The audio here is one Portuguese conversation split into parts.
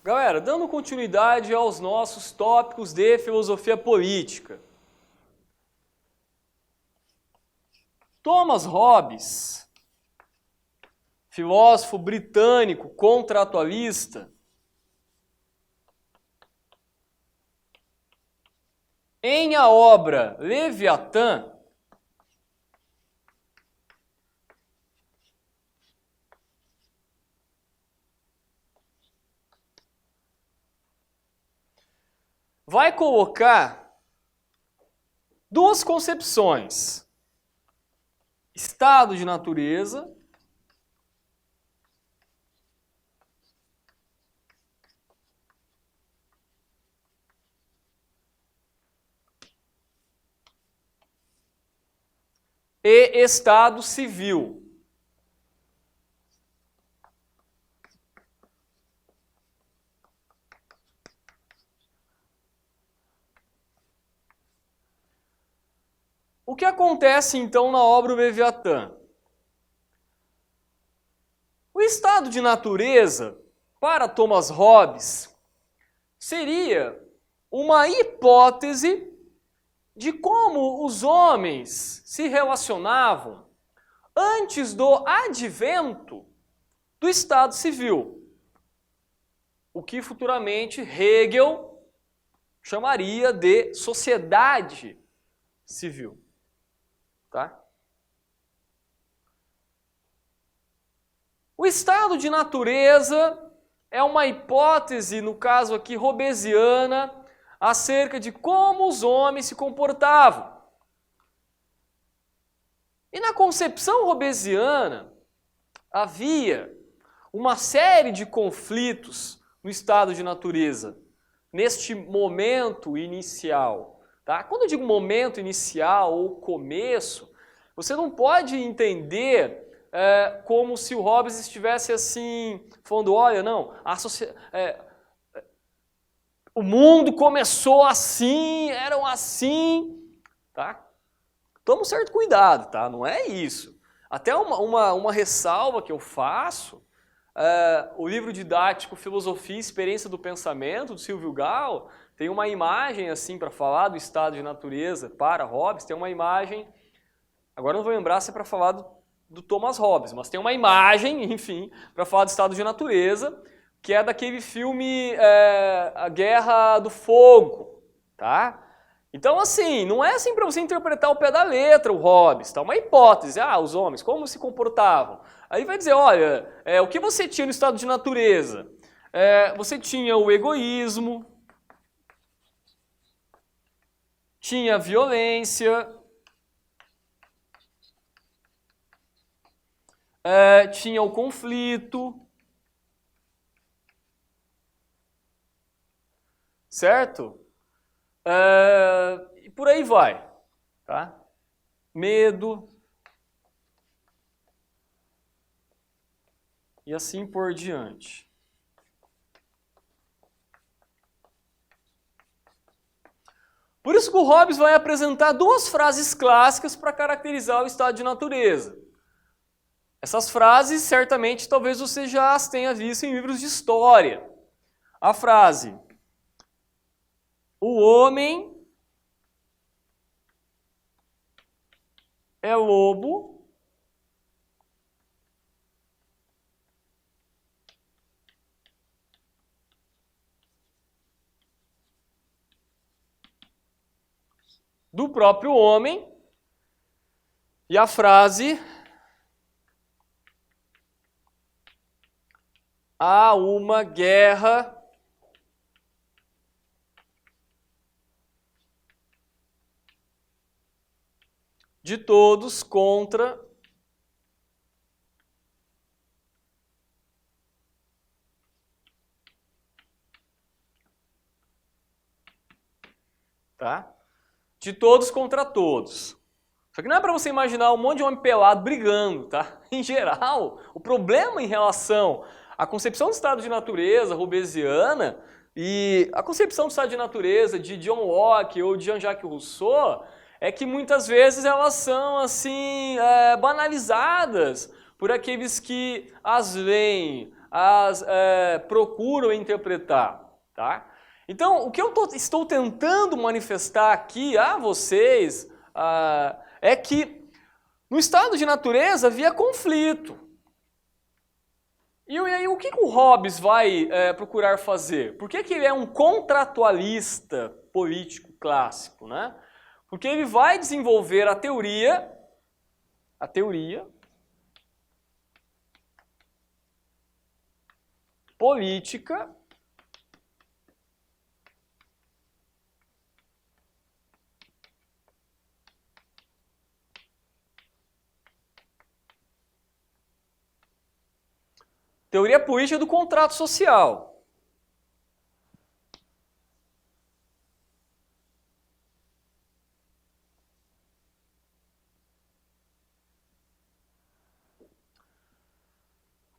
Galera, dando continuidade aos nossos tópicos de filosofia política. Thomas Hobbes, filósofo britânico contratualista, em a obra Leviatã, vai colocar duas concepções: estado de natureza e estado civil. O que acontece então na obra Leviatã? O estado de natureza, para Thomas Hobbes, seria uma hipótese de como os homens se relacionavam antes do advento do Estado civil, o que futuramente Hegel chamaria de sociedade civil. Tá? O estado de natureza é uma hipótese, no caso aqui hobbesiana, acerca de como os homens se comportavam. E na concepção hobbesiana, havia uma série de conflitos no estado de natureza, neste momento inicial. Tá? Quando eu digo momento inicial ou começo, você não pode entender como se o Hobbes estivesse assim, falando, olha, não, o mundo começou assim, eram assim, tá? Toma um certo cuidado, tá? Não é isso. Até uma ressalva que eu faço, o livro didático Filosofia e Experiência do Pensamento, do Silvio Gall, tem uma imagem assim para falar do estado de natureza para Hobbes, tem uma imagem, agora não vou lembrar se é para falar do Thomas Hobbes, mas tem uma imagem, enfim, para falar do estado de natureza, que é daquele filme A Guerra do Fogo, tá? Então, assim, não é assim para você interpretar ao pé da letra o Hobbes, tá? Uma hipótese, os homens, como se comportavam? Aí vai dizer, olha, o que você tinha no estado de natureza? Você tinha o egoísmo, tinha a violência, tinha o conflito, certo? E por aí vai, tá? Medo e assim por diante. Por isso que o Hobbes vai apresentar duas frases clássicas para caracterizar o estado de natureza. Essas frases, certamente, talvez você já as tenha visto em livros de história. A frase: o homem é lobo do próprio homem. E a frase: há uma guerra de todos contra tá? De todos contra todos. Só que não é para você imaginar um monte de homem pelado brigando, tá? Em geral, o problema em relação à concepção do estado de natureza hobbesiana E a concepção do estado de natureza de John Locke ou de Jean-Jacques Rousseau é que muitas vezes elas são assim banalizadas por aqueles que as leem, as procuram interpretar, tá? Então, o que eu estou tentando manifestar aqui a vocês é que no estado de natureza havia conflito. E aí, o que o Hobbes vai procurar fazer? Por que ele é um contratualista político clássico, né? Porque ele vai desenvolver a teoria política do contrato social.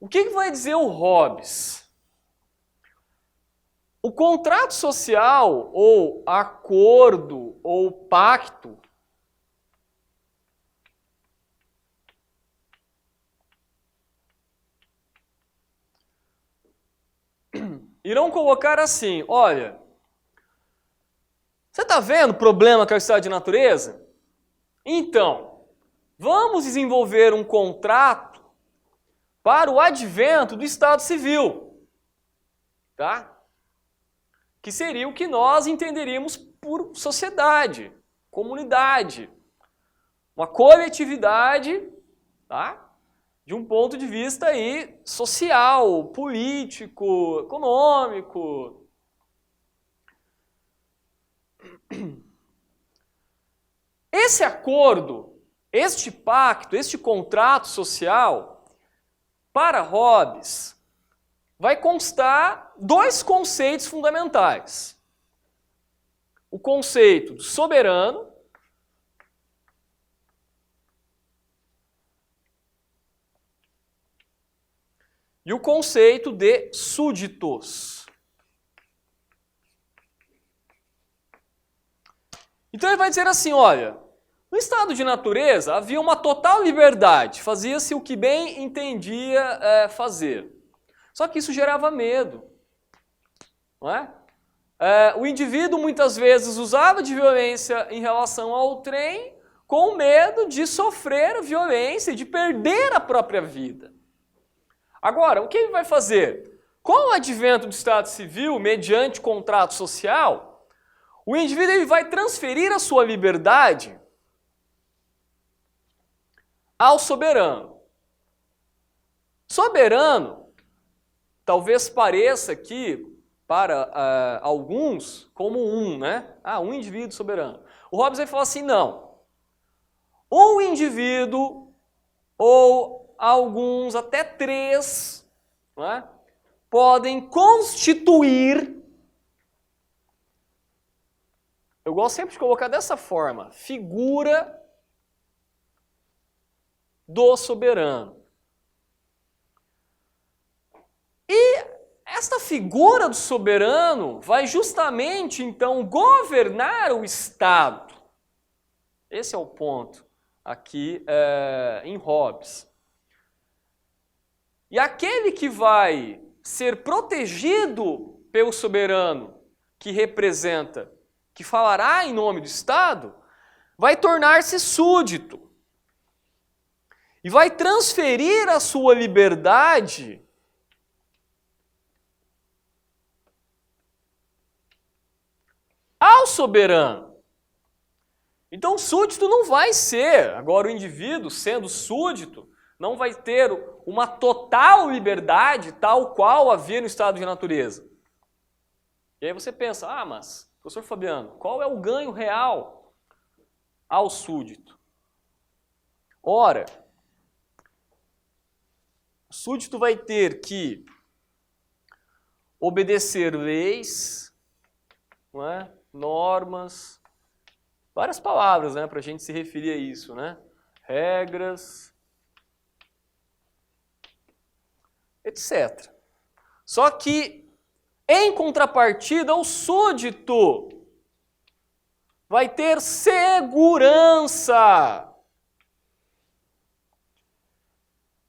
O que vai dizer o Hobbes? O contrato social, ou acordo, ou pacto, irão colocar assim, olha, você está vendo o problema que é o estado de natureza? Então, vamos desenvolver um contrato para o advento do Estado Civil, tá? Que seria o que nós entenderíamos por sociedade, comunidade, uma coletividade, tá? De um ponto de vista aí social, político, econômico. Esse acordo, este pacto, este contrato social, para Hobbes, vai constar dois conceitos fundamentais. O conceito do soberano e o conceito de súditos. Então ele vai dizer assim, olha, no estado de natureza havia uma total liberdade, fazia-se o que bem entendia fazer. Só que isso gerava medo, não é? O indivíduo muitas vezes usava de violência em relação ao trem com medo de sofrer violência e de perder a própria vida. Agora, o que ele vai fazer? Com o advento do Estado Civil, mediante contrato social, o indivíduo ele vai transferir a sua liberdade ao soberano. Soberano talvez pareça aqui, para alguns, como né? Um indivíduo soberano. O Hobbes vai falar assim, não. Um indivíduo, ou alguns, até três, né, podem constituir, eu gosto sempre de colocar dessa forma, figura do soberano. E esta figura do soberano vai justamente, então, governar o Estado. Esse é o ponto aqui em Hobbes. E aquele que vai ser protegido pelo soberano, que representa, que falará em nome do Estado, vai tornar-se súdito. E vai transferir a sua liberdade ao soberano. Então o súdito não vai ser, agora o indivíduo sendo súdito, não vai ter uma total liberdade tal qual havia no estado de natureza. E aí você pensa, mas, professor Fabiano, qual é o ganho real ao súdito? Ora, o súdito vai ter que obedecer leis, não é? Normas, várias palavras, né, para a gente se referir a isso, né? Regras, etc. Só que Em contrapartida, o súdito vai ter segurança,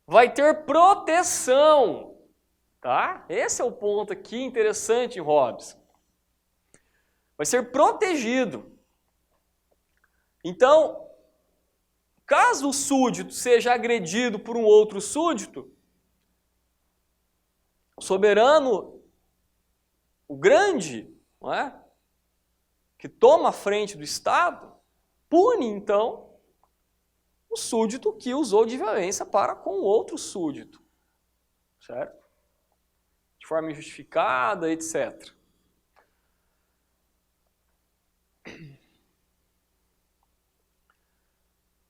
vai ter proteção, tá? Esse é o ponto aqui interessante em Hobbes. Vai ser protegido. Então, caso o súdito seja agredido por um outro súdito, o soberano, o grande, não é? Que toma a frente do Estado, pune, então, o súdito que usou de violência para com o outro súdito, certo? De forma injustificada, etc.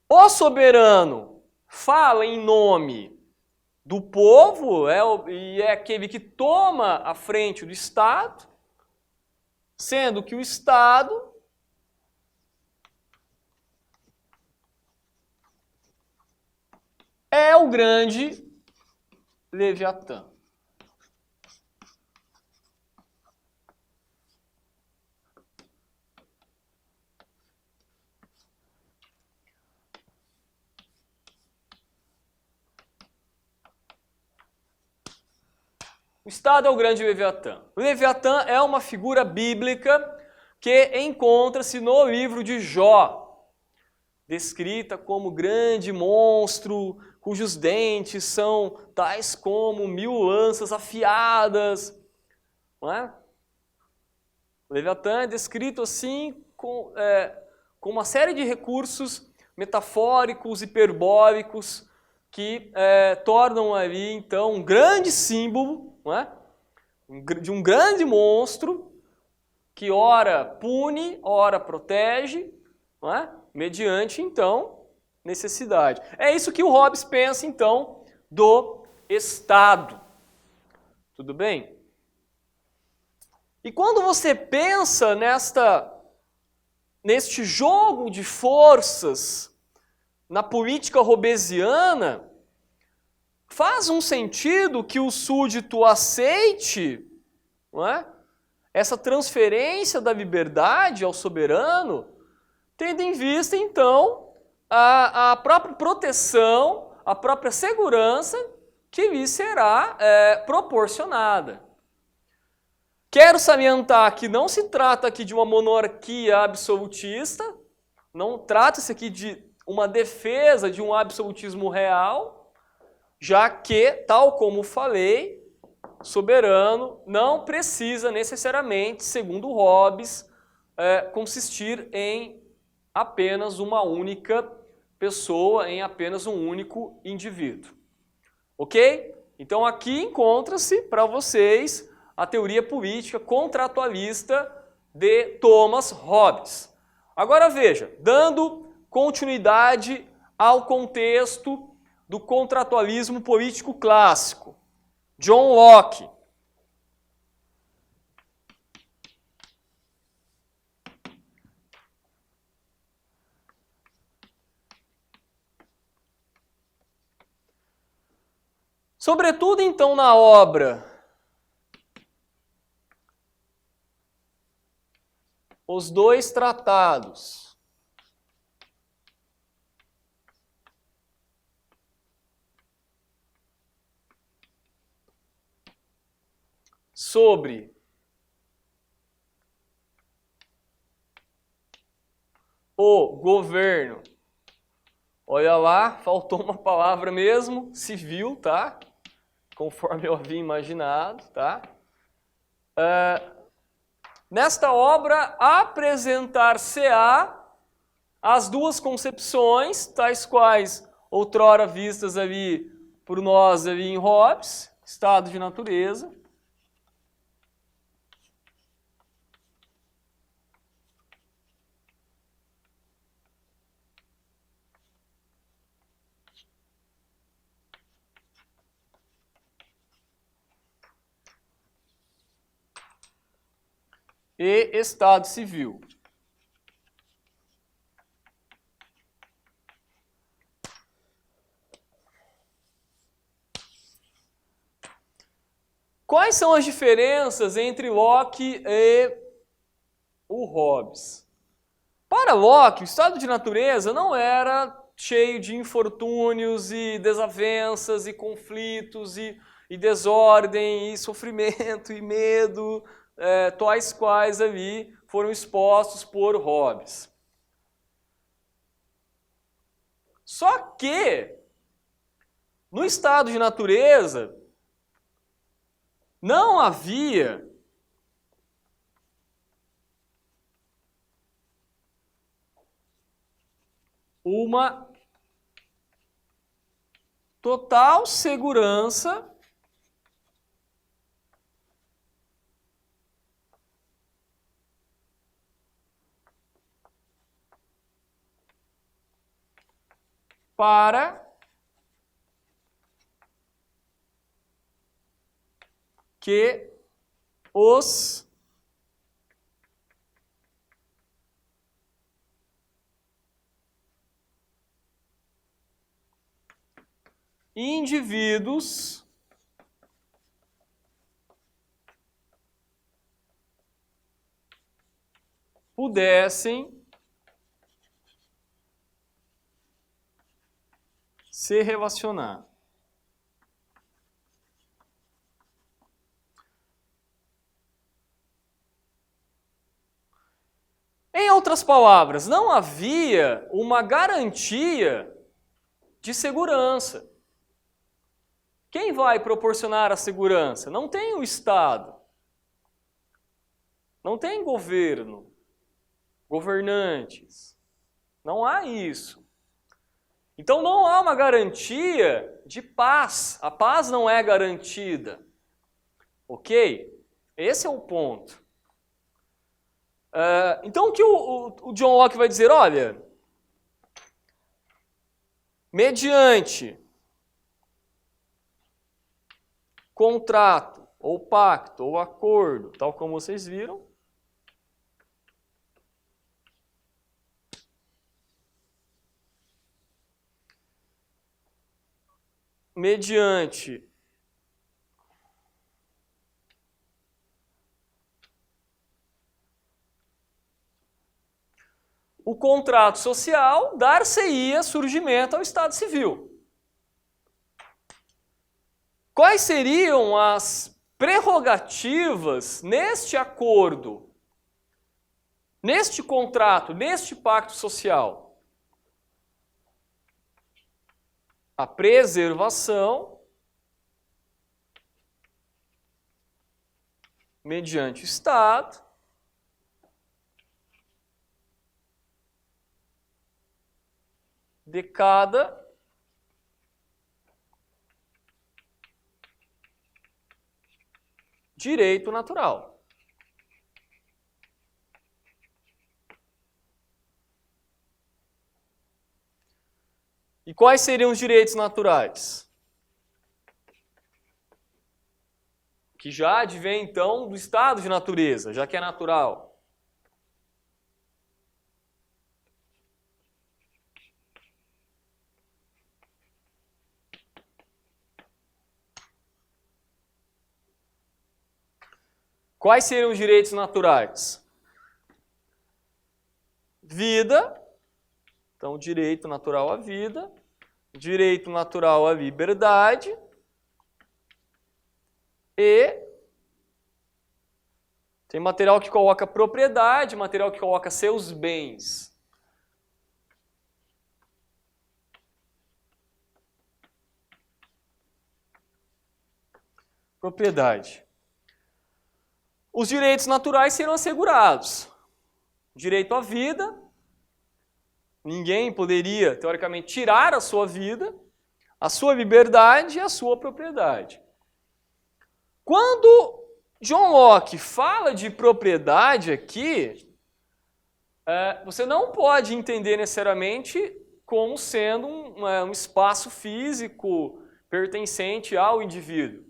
O soberano fala em nome do povo e é aquele que toma a frente do Estado, sendo que o Estado é o grande Leviatã. O Estado é o grande Leviatã. O Leviatã é uma figura bíblica que encontra-se no livro de Jó, descrita como grande monstro, cujos dentes são tais como 1000 lanças afiadas. Não é? O Leviatã é descrito assim com uma série de recursos metafóricos, hiperbólicos, que tornam ali, então, um grande símbolo, não é? De um grande monstro que ora pune, ora protege, não é? Mediante, então, necessidade. É isso que o Hobbes pensa, então, do Estado. Tudo bem? E quando você pensa neste jogo de forças na política hobbesiana, faz um sentido que o súdito aceite, não é? Essa transferência da liberdade ao soberano, tendo em vista, então, a própria proteção, a própria segurança que lhe será proporcionada. Quero salientar que não se trata aqui de uma monarquia absolutista, não trata-se aqui de uma defesa de um absolutismo real, já que, tal como falei, soberano não precisa necessariamente, segundo Hobbes, consistir em apenas uma única pessoa, em apenas um único indivíduo. Ok? Então aqui encontra-se para vocês a teoria política contratualista de Thomas Hobbes. Agora veja, dando continuidade ao contexto do contratualismo político clássico, John Locke. Sobretudo, então, na obra Os Dois Tratados sobre o governo, olha lá, faltou uma palavra mesmo, civil, tá? Conforme eu havia imaginado, tá? Nesta obra, apresentar-se-á as duas concepções, tais quais outrora vistas ali por nós ali em Hobbes, estado de natureza, e estado civil. Quais são as diferenças entre Locke e o Hobbes? Para Locke, o estado de natureza não era cheio de infortúnios e desavenças e conflitos e desordem e sofrimento e medo, tais quais ali foram expostos por Hobbes. Só que, no estado de natureza, não havia uma total segurança para que os indivíduos pudessem se relacionar. Em outras palavras, não havia uma garantia de segurança. Quem vai proporcionar a segurança? Não tem o Estado. Não tem governo, governantes. Não há isso. Então não há uma garantia de paz. A paz não é garantida. Ok? Esse é o ponto. Então o que o John Locke vai dizer? Olha, mediante contrato, ou pacto, ou acordo, tal como vocês viram, mediante o contrato social, dar-se-ia surgimento ao Estado Civil. Quais seriam as prerrogativas neste acordo, neste contrato, neste pacto social? A preservação mediante o Estado de cada direito natural. E quais seriam os direitos naturais? Que já advém, então, do estado de natureza, já que é natural. Quais seriam os direitos naturais? Vida, então direito natural à vida, direito natural à liberdade e tem material que coloca propriedade, material que coloca seus bens. Propriedade. Os direitos naturais serão assegurados. Direito à vida, ninguém poderia, teoricamente, tirar a sua vida, a sua liberdade e a sua propriedade. Quando John Locke fala de propriedade aqui, você não pode entender necessariamente como sendo um espaço físico pertencente ao indivíduo.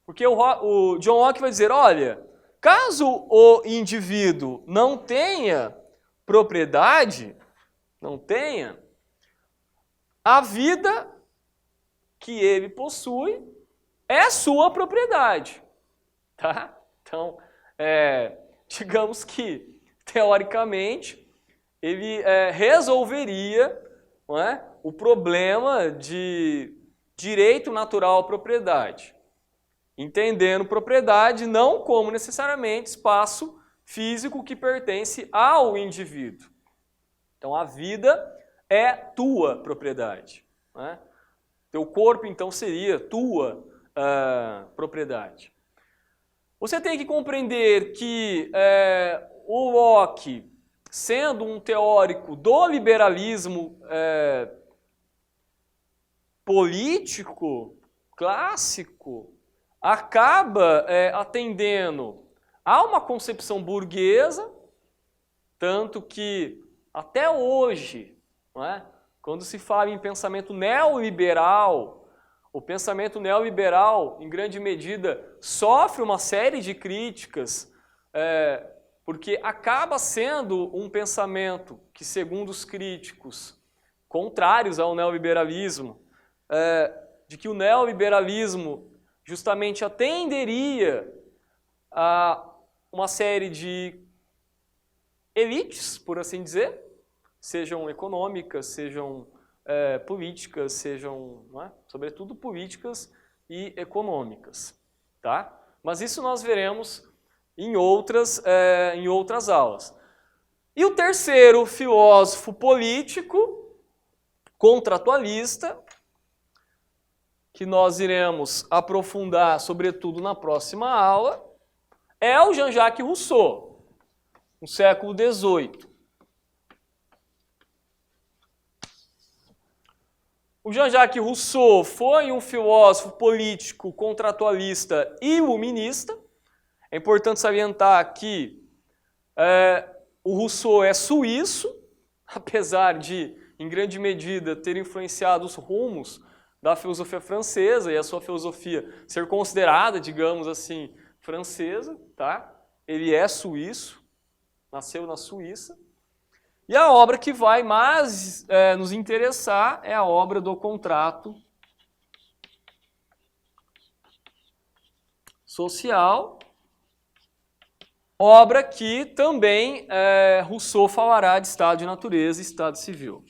Porque o John Locke vai dizer, olha, caso o indivíduo não tenha propriedade, a vida que ele possui é sua propriedade. tá? Então, digamos que, teoricamente, ele resolveria, não é, o problema de direito natural à propriedade, entendendo propriedade não como necessariamente espaço físico que pertence ao indivíduo. Então, a vida é tua propriedade, né? Teu corpo, então, seria tua propriedade. Você tem que compreender que o Locke, sendo um teórico do liberalismo político, clássico, acaba atendendo a uma concepção burguesa, tanto que até hoje, não é, quando se fala em pensamento neoliberal, o pensamento neoliberal, em grande medida, sofre uma série de críticas, porque acaba sendo um pensamento que, segundo os críticos contrários ao neoliberalismo, de que o neoliberalismo justamente atenderia a uma série de elites, por assim dizer, sejam econômicas, sejam políticas, sejam, não é? Sobretudo políticas e econômicas, tá? Mas isso nós veremos em outras aulas. E o terceiro filósofo político, contratualista, que nós iremos aprofundar, sobretudo na próxima aula, é o Jean-Jacques Rousseau, no século XVIII. O Jean-Jacques Rousseau foi um filósofo político contratualista e iluminista. É importante salientar que o Rousseau é suíço, apesar de, em grande medida, ter influenciado os rumos da filosofia francesa e a sua filosofia ser considerada, digamos assim, francesa, tá? Ele é suíço, nasceu na Suíça. E a obra que vai mais nos interessar é a obra do Contrato Social, obra que também Rousseau falará de estado de natureza e estado civil.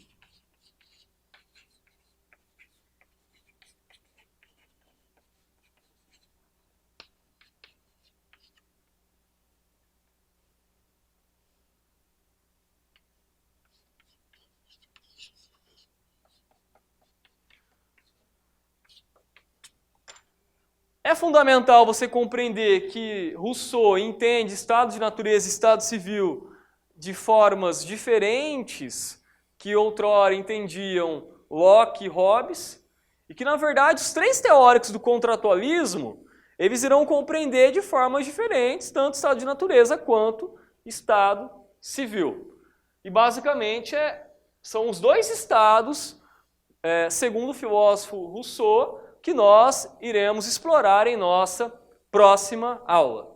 É fundamental você compreender que Rousseau entende estado de natureza e estado civil de formas diferentes que outrora entendiam Locke e Hobbes, e que, na verdade, os três teóricos do contratualismo, eles irão compreender de formas diferentes tanto estado de natureza quanto estado civil. E, basicamente, são os dois estados, segundo o filósofo Rousseau, que nós iremos explorar em nossa próxima aula.